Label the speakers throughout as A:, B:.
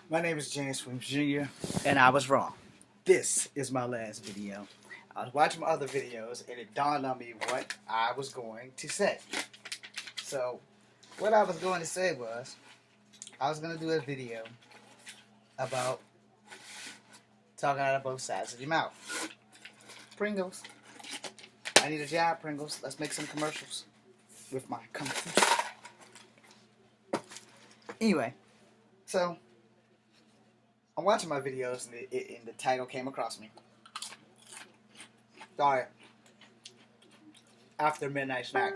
A: My name is James Williams Jr. and I was wrong. This is my last video. I was watching my other videos and it dawned on me what I was going to say. So, what I was going to say was, I was going to do a video about talking out of both sides of your mouth. Pringles. I need a job, Pringles. Let's make some commercials with my company. Anyway, so I'm watching my videos and the title came across me. Sorry. After midnight snack.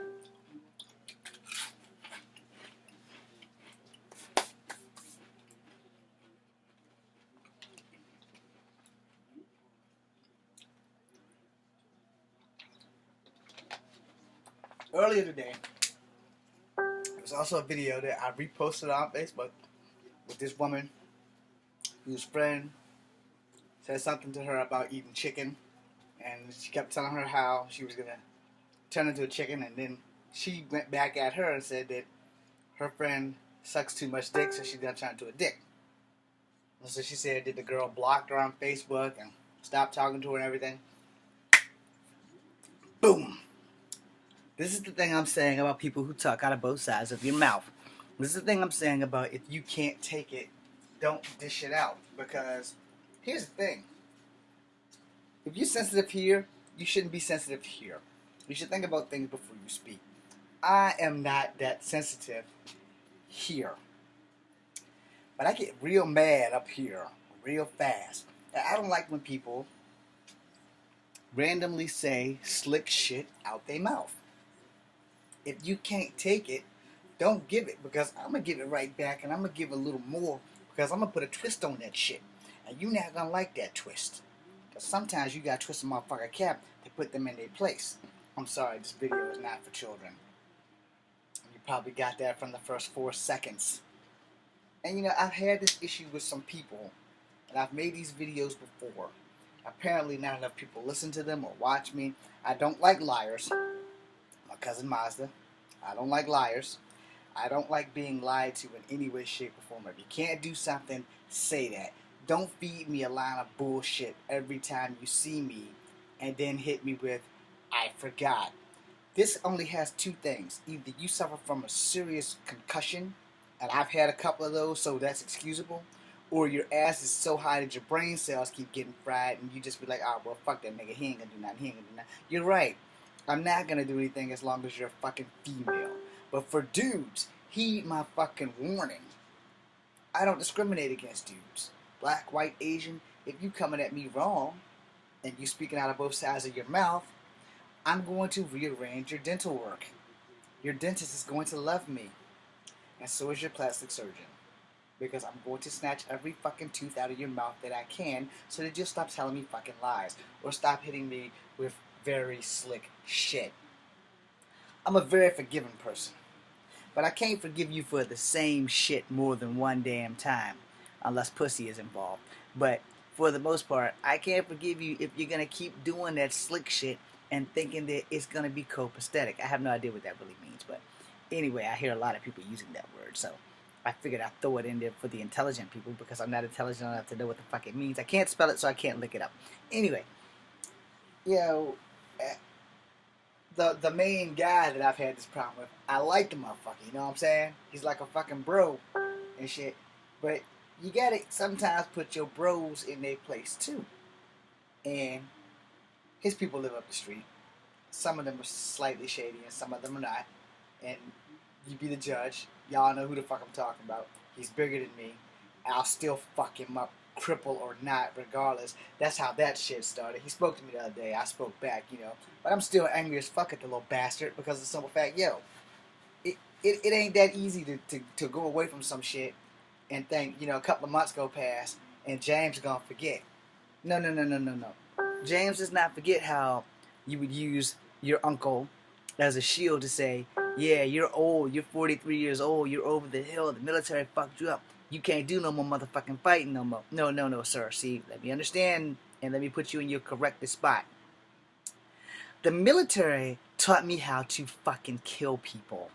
A: Earlier today, there was also a video that I reposted on Facebook with this woman whose friend said something to her about eating chicken, and she kept telling her how she was gonna turn into a chicken, and then she went back at her and said that her friend sucks too much dick, so she's gonna turn into a dick. And so she said that the girl blocked her on Facebook and stopped talking to her and everything. Boom. This is the thing I'm saying about people who talk out of both sides of your mouth. This is the thing I'm saying about if you can't take it, don't dish it out. Because here's the thing. If you're sensitive here, you shouldn't be sensitive here. You should think about things before you speak. I am not that sensitive here. But I get real mad up here, real fast. And I don't like when people randomly say slick shit out their mouth. If you can't take it, don't give it, because I'm going to give it right back, and I'm going to give a little more, because I'm going to put a twist on that shit. And you're not going to like that twist. Because sometimes you got to twist a motherfucker cap to put them in their place. I'm sorry, this video is not for children. You probably got that from the first 4 seconds. And you know, I've had this issue with some people, and I've made these videos before. Apparently not enough people listen to them or watch me. I don't like liars. My cousin Mazda. I don't like liars. I don't like being lied to in any way, shape, or form. If you can't do something, say that. Don't feed me a line of bullshit every time you see me and then hit me with, I forgot. This only has two things. Either you suffer from a serious concussion, and I've had a couple of those, so that's excusable, or your ass is so high that your brain cells keep getting fried and you just be like, oh, well, fuck that nigga. He ain't gonna do nothing. He ain't gonna do nothing. You're right. I'm not gonna do anything as long as you're a fucking female. But for dudes, heed my fucking warning. I don't discriminate against dudes. Black, white, Asian. If you coming at me wrong and you speaking out of both sides of your mouth, I'm going to rearrange your dental work. Your dentist is going to love me. And so is your plastic surgeon. Because I'm going to snatch every fucking tooth out of your mouth that I can, so that you'll stop telling me fucking lies. Or stop hitting me with very slick shit. I'm a very forgiving person. But I can't forgive you for the same shit more than one damn time. Unless pussy is involved. But for the most part, I can't forgive you if you're going to keep doing that slick shit and thinking that it's going to be copacetic. I have no idea what that really means. But anyway, I hear a lot of people using that word. So I figured I'd throw it in there for the intelligent people, because I'm not intelligent enough to know what the fuck it means. I can't spell it, so I can't look it up. Anyway, you know, the main guy that I've had this problem with, I like the motherfucker, you know what I'm saying? He's like a fucking bro and shit. But you gotta sometimes put your bros in their place too. And his people live up the street. Some of them are slightly shady and some of them are not. And you be the judge. Y'all know who the fuck I'm talking about. He's bigger than me. I'll still fuck him up, cripple or not, regardless. That's how that shit started. He spoke to me the other day. I spoke back, you know. But I'm still angry as fuck at the little bastard, because of the simple fact, yo, it ain't that easy to go away from some shit and think, you know, a couple of months go past and James is gonna forget. No. James does not forget how you would use your uncle as a shield to say, yeah, you're old, you're 43 years old, you're over the hill, the military fucked you up. You can't do no more motherfucking fighting no more. No, sir. See, let me understand and let me put you in your correct spot. The military taught me how to fucking kill people.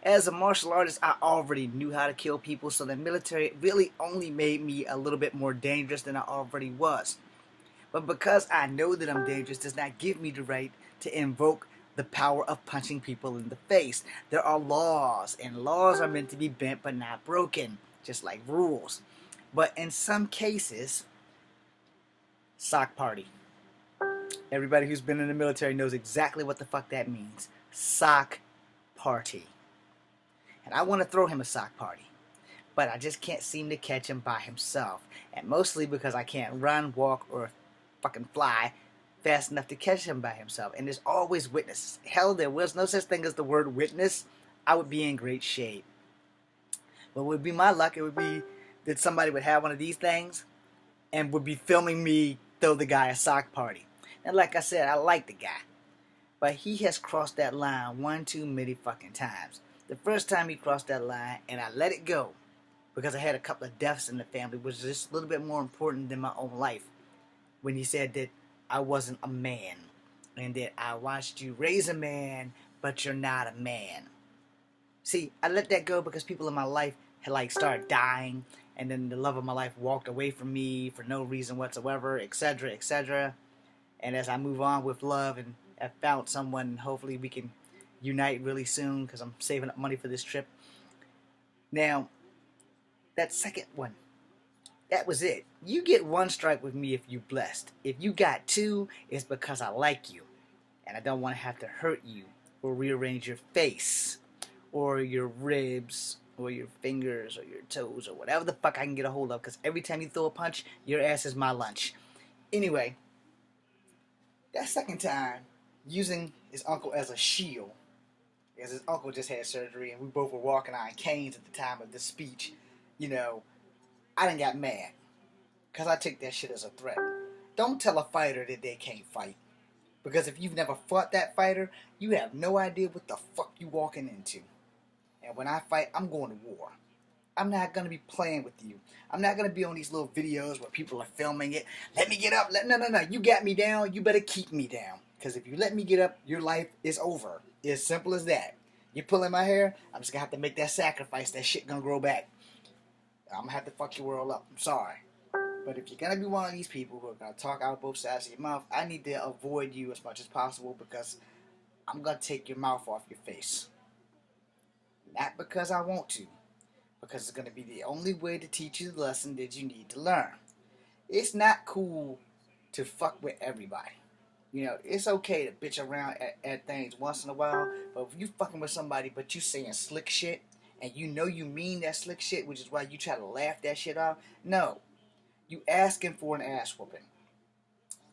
A: As a martial artist, I already knew how to kill people, so the military really only made me a little bit more dangerous than I already was. But because I know that I'm dangerous does not give me the right to invoke the power of punching people in the face. There are laws, and laws are meant to be bent but not broken, just like rules. But in some cases, sock party. Everybody who's been in the military knows exactly what the fuck that means. Sock party. And I want to throw him a sock party. But I just can't seem to catch him by himself. And mostly because I can't run, walk, or fucking fly fast enough to catch him by himself. And there's always witnesses. Hell, there was no such thing as the word witness. I would be in great shape. What would be my luck, it would be that somebody would have one of these things and would be filming me throw the guy a sock party. And like I said, I like the guy. But he has crossed that line one too many fucking times. The first time he crossed that line and I let it go because I had a couple of deaths in the family, which was just a little bit more important than my own life. When he said that I wasn't a man and that I watched you raise a man, but you're not a man. See, I let that go because people in my life had like started dying, and then the love of my life walked away from me for no reason whatsoever, etc., etc. And as I move on with love and have found someone, hopefully we can unite really soon because I'm saving up money for this trip. Now, that second one, that was it. You get one strike with me if you blessed. If you got two, it's because I like you. And I don't want to have to hurt you or rearrange your face or your ribs or your fingers or your toes or whatever the fuck I can get a hold of, because every time you throw a punch, your ass is my lunch. Anyway, that second time, using his uncle as a shield, because his uncle just had surgery and we both were walking on canes at the time of this speech, you know, I done got mad. Because I take that shit as a threat. Don't tell a fighter that they can't fight. Because if you've never fought that fighter, you have no idea what the fuck you walking into. And when I fight, I'm going to war. I'm not going to be playing with you. I'm not going to be on these little videos where people are filming it. Let me get up. No. You got me down. You better keep me down. Because if you let me get up, your life is over. It's as simple as that. You're pulling my hair, I'm just going to have to make that sacrifice. That shit going to grow back. I'm going to have to fuck your world up. I'm sorry. But if you're going to be one of these people who are going to talk out both sides of your mouth, I need to avoid you as much as possible because I'm going to take your mouth off your face. Not because I want to. Because it's going to be the only way to teach you the lesson that you need to learn. It's not cool to fuck with everybody. You know, it's okay to bitch around at things once in a while, but if you fucking with somebody but you saying slick shit, and you know you mean that slick shit, which is why you try to laugh that shit off, no. You asking for an ass whooping,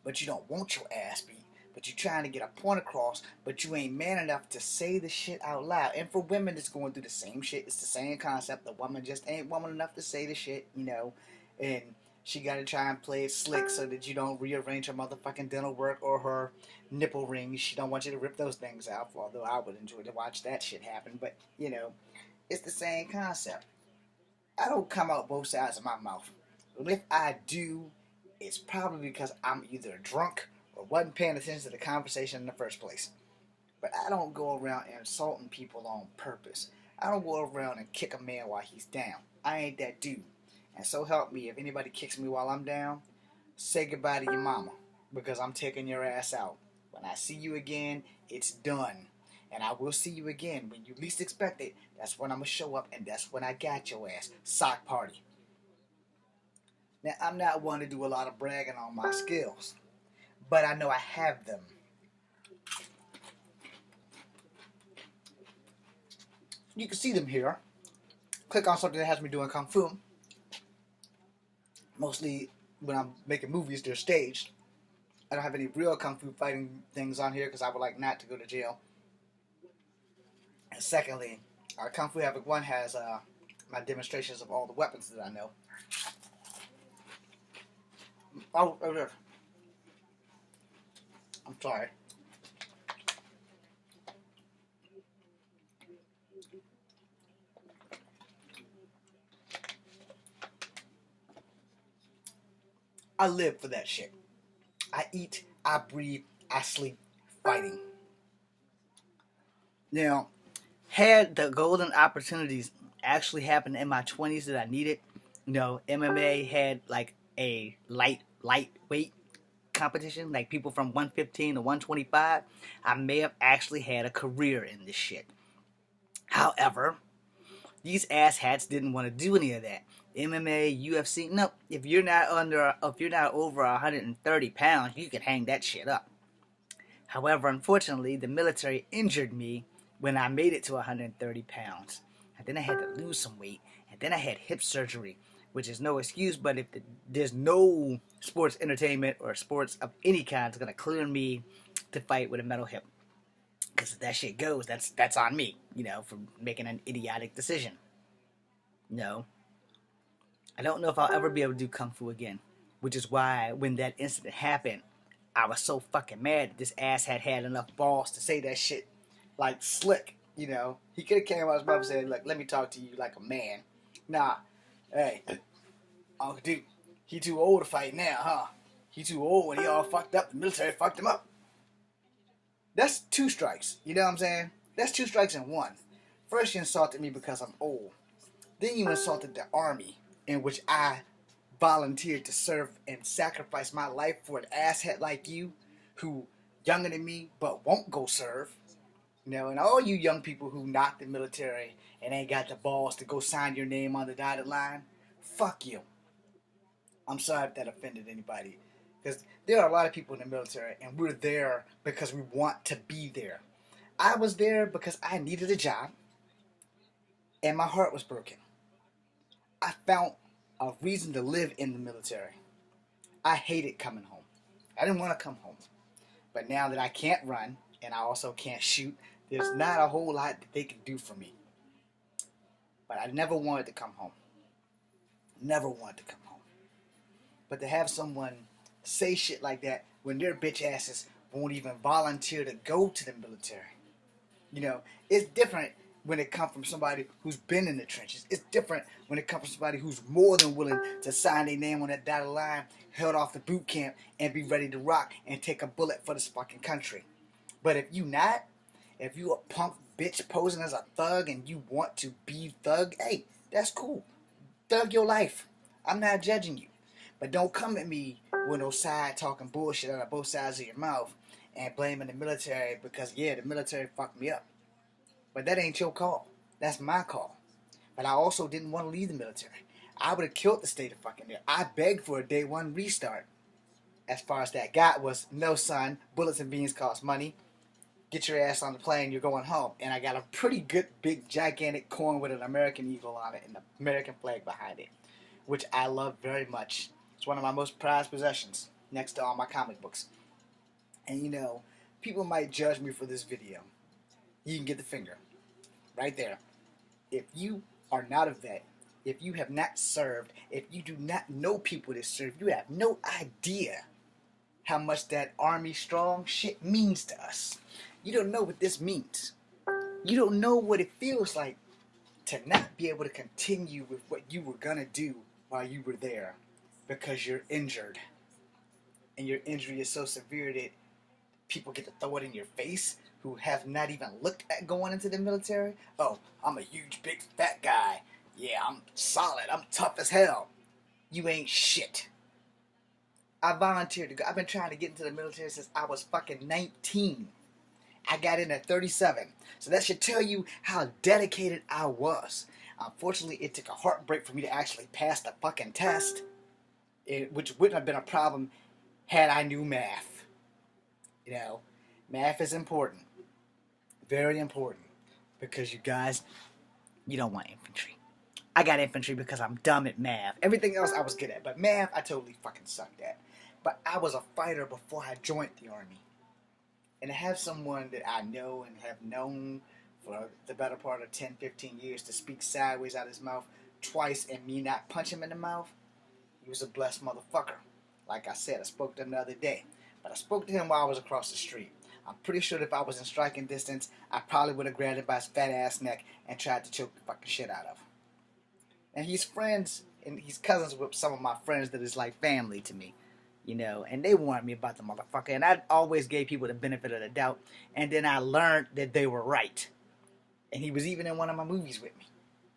A: but you don't want your ass beat, but you trying to get a point across, but you ain't man enough to say the shit out loud. And for women that's going through the same shit, it's the same concept. The woman just ain't woman enough to say the shit, you know, and she got to try and play it slick so that you don't rearrange her motherfucking dental work or her nipple rings. She don't want you to rip those things out, although I would enjoy to watch that shit happen. But, you know, it's the same concept. I don't come out both sides of my mouth. But if I do, it's probably because I'm either drunk or wasn't paying attention to the conversation in the first place. But I don't go around insulting people on purpose. I don't go around and kick a man while he's down. I ain't that dude. And so help me, if anybody kicks me while I'm down, say goodbye to your mama, because I'm taking your ass out. When I see you again, it's done. And I will see you again when you least expect it. That's when I'm going to show up, and that's when I got your ass. Sock party. Now, I'm not one to do a lot of bragging on my skills, but I know I have them. You can see them here. Click on something that has me doing Kung Fu. Mostly when I'm making movies, they're staged. I don't have any real Kung Fu fighting things on here because I would like not to go to jail. And secondly, Kung Fu Havoc 1 has my demonstrations of all the weapons that I know. Oh, I'm sorry. I live for that shit. I eat, I breathe, I sleep fighting. Now, had the golden opportunities actually happen in my 20s that I needed, MMA had like a lightweight competition, like people from 115 to 125, I may have actually had a career in this shit. However, these asshats didn't want to do any of that. MMA, UFC, no. If you're not over 130 pounds, you can hang that shit up. However, unfortunately, the military injured me when I made it to 130 pounds. And then I had to lose some weight. And then I had hip surgery, which is no excuse, but if there's no sports entertainment or sports of any kind that's going to clear me to fight with a metal hip. Because if that shit goes, that's on me, for making an idiotic decision. No. I don't know if I'll ever be able to do Kung Fu again. Which is why when that incident happened, I was so fucking mad that this ass had enough balls to say that shit like slick, He could have came out his mouth and said, look, let me talk to you like a man. Nah, hey, Uncle Duke, he too old to fight now, huh? He too old when he all fucked up. The military fucked him up. That's 2 strikes, you know what I'm saying? That's 2 strikes in one. First you insulted me because I'm old. Then you insulted the army, in which I volunteered to serve and sacrifice my life for an asshat like you, who younger than me but won't go serve. And all you young people who not the military and ain't got the balls to go sign your name on the dotted line, fuck you. I'm sorry if that offended anybody. Because there are a lot of people in the military and we're there because we want to be there. I was there because I needed a job and my heart was broken. I found a reason to live in the military. I hated coming home. I didn't want to come home. But now that I can't run and I also can't shoot, there's not a whole lot that they can do for me. But I never wanted to come home. Never wanted to come home. But to have someone say shit like that when their bitch asses won't even volunteer to go to the military. It's different when it comes from somebody who's been in the trenches. It's different when it comes from somebody who's more than willing to sign their name on that dotted line, held off the boot camp, and be ready to rock and take a bullet for this fucking country. But if you a punk bitch posing as a thug and you want to be thug, hey, that's cool. Thug your life. I'm not judging you. But don't come at me with no side talking bullshit out of both sides of your mouth and blaming the military because, yeah, the military fucked me up. But that ain't your call. That's my call. But I also didn't want to leave the military. I would have killed the state of fucking there. I begged for a day one restart. As far as that got was, no son, bullets and beans cost money. Get your ass on the plane, you're going home. And I got a pretty good, big, gigantic coin with an American eagle on it and the American flag behind it, which I love very much. It's one of my most prized possessions, next to all my comic books. And people might judge me for this video. You can get the finger. Right there. If you are not a vet, if you have not served, if you do not know people that serve, you have no idea how much that Army strong shit means to us. You don't know what this means. You don't know what it feels like to not be able to continue with what you were going to do while you were there because you're injured. And your injury is so severe that people get to throw it in your face who have not even looked at going into the military. Oh, I'm a huge, big, fat guy. Yeah, I'm solid. I'm tough as hell. You ain't shit. I volunteered to go. I've been trying to get into the military since I was fucking 19. I got in at 37. So that should tell you how dedicated I was. Unfortunately, it took a heartbreak for me to actually pass the fucking test, which wouldn't have been a problem had I knew math. Math is important. Very important. Because you guys, you don't want infantry. I got infantry because I'm dumb at math. Everything else I was good at. But math, I totally fucking sucked at. But I was a fighter before I joined the Army. And to have someone that I know and have known for the better part of 10, 15 years to speak sideways out of his mouth twice and me not punch him in the mouth, he was a blessed motherfucker. Like I said, I spoke to him the other day. But I spoke to him while I was across the street. I'm pretty sure that if I was in striking distance, I probably would have grabbed him by his fat ass neck and tried to choke the fucking shit out of him. And he's friends, and he's cousins with some of my friends that is like family to me. And they warned me about the motherfucker. And I always gave people the benefit of the doubt. And then I learned that they were right. And he was even in one of my movies with me.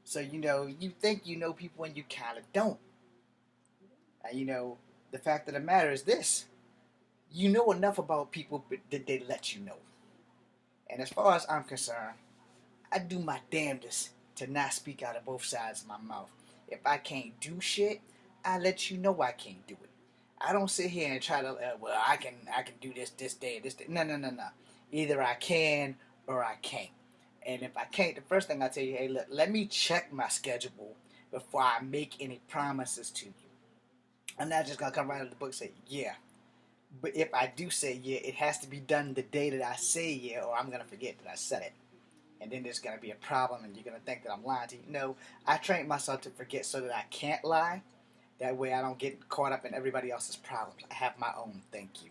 A: So, you think you know people and you kind of don't. And, the fact of the matter is this. You know enough about people that they let you know. And as far as I'm concerned, I do my damnedest to not speak out of both sides of my mouth. If I can't do shit, I let you know I can't do it. I don't sit here and try to, well, I can do this day, this day. No, no, no, no. Either I can or I can't. And if I can't, the first thing I tell you, hey, look, let me check my schedule before I make any promises to you. I'm not just gonna come right out of the book and say, yeah. But if I do say yeah, it has to be done the day that I say yeah, or I'm gonna forget that I said it. And then there's gonna be a problem, and you're gonna think that I'm lying to you. No, I trained myself to forget so that I can't lie. That way I don't get caught up in everybody else's problems. I have my own, thank you.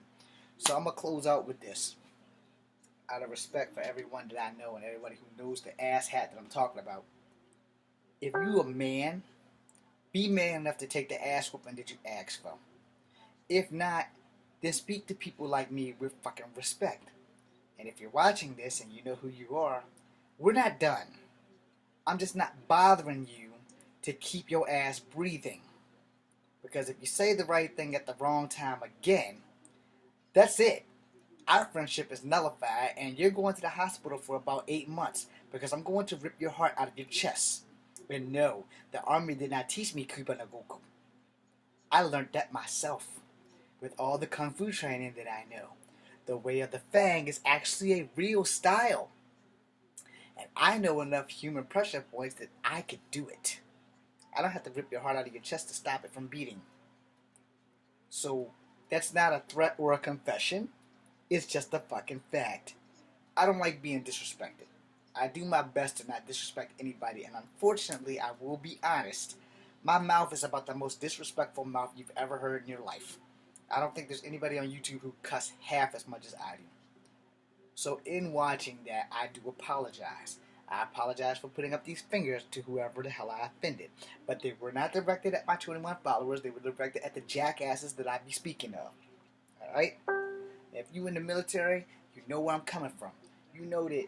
A: So I'm going to close out with this. Out of respect for everyone that I know and everybody who knows the ass hat that I'm talking about. If you a man, be man enough to take the ass whooping that you ask for. If not, then speak to people like me with fucking respect. And if you're watching this and you know who you are, we're not done. I'm just not bothering you to keep your ass breathing. Because if you say the right thing at the wrong time again, that's it. Our friendship is nullified, and you're going to the hospital for about 8 months because I'm going to rip your heart out of your chest. And no, the army did not teach me Kuba Nagoku. I learned that myself with all the kung fu training that I know. The way of the Fang is actually a real style. And I know enough human pressure points that I could do it. I don't have to rip your heart out of your chest to stop it from beating. So, that's not a threat or a confession. It's just a fucking fact. I don't like being disrespected. I do my best to not disrespect anybody, and unfortunately, I will be honest. My mouth is about the most disrespectful mouth you've ever heard in your life. I don't think there's anybody on YouTube who cuss half as much as I do. So in watching that, I do apologize. I apologize for putting up these fingers to whoever the hell I offended. But they were not directed at my 21 followers. They were directed at the jackasses that I be speaking of. Alright? If you in the military, you know where I'm coming from. You know that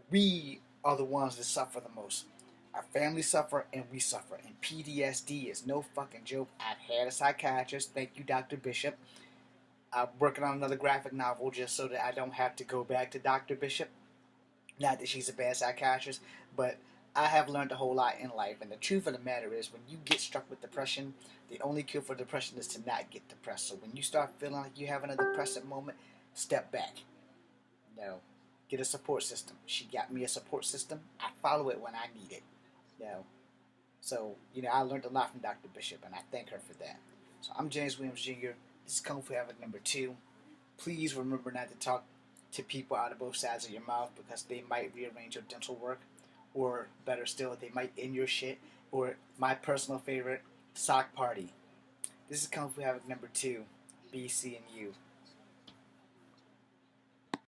A: we are the ones that suffer the most. Our families suffer and we suffer. And PTSD is no fucking joke. I've had a psychiatrist. Thank you, Dr. Bishop. I'm working on another graphic novel just so that I don't have to go back to Dr. Bishop. Not that she's a bad psychiatrist, but I have learned a whole lot in life. And the truth of the matter is, when you get struck with depression, the only cure for depression is to not get depressed. So when you start feeling like you're having a depressive moment, step back. No. Get a support system. She got me a support system. I follow it when I need it. No. So, I learned a lot from Dr. Bishop, and I thank her for that. So I'm James Williams Jr. This is Kung Fu Havoc number 2. Please remember not to talk to people out of both sides of your mouth because they might rearrange your dental work, or better still, they might end your shit, or my personal favorite, sock party. This is Kung Fu Havoc number 2. Be seeing you.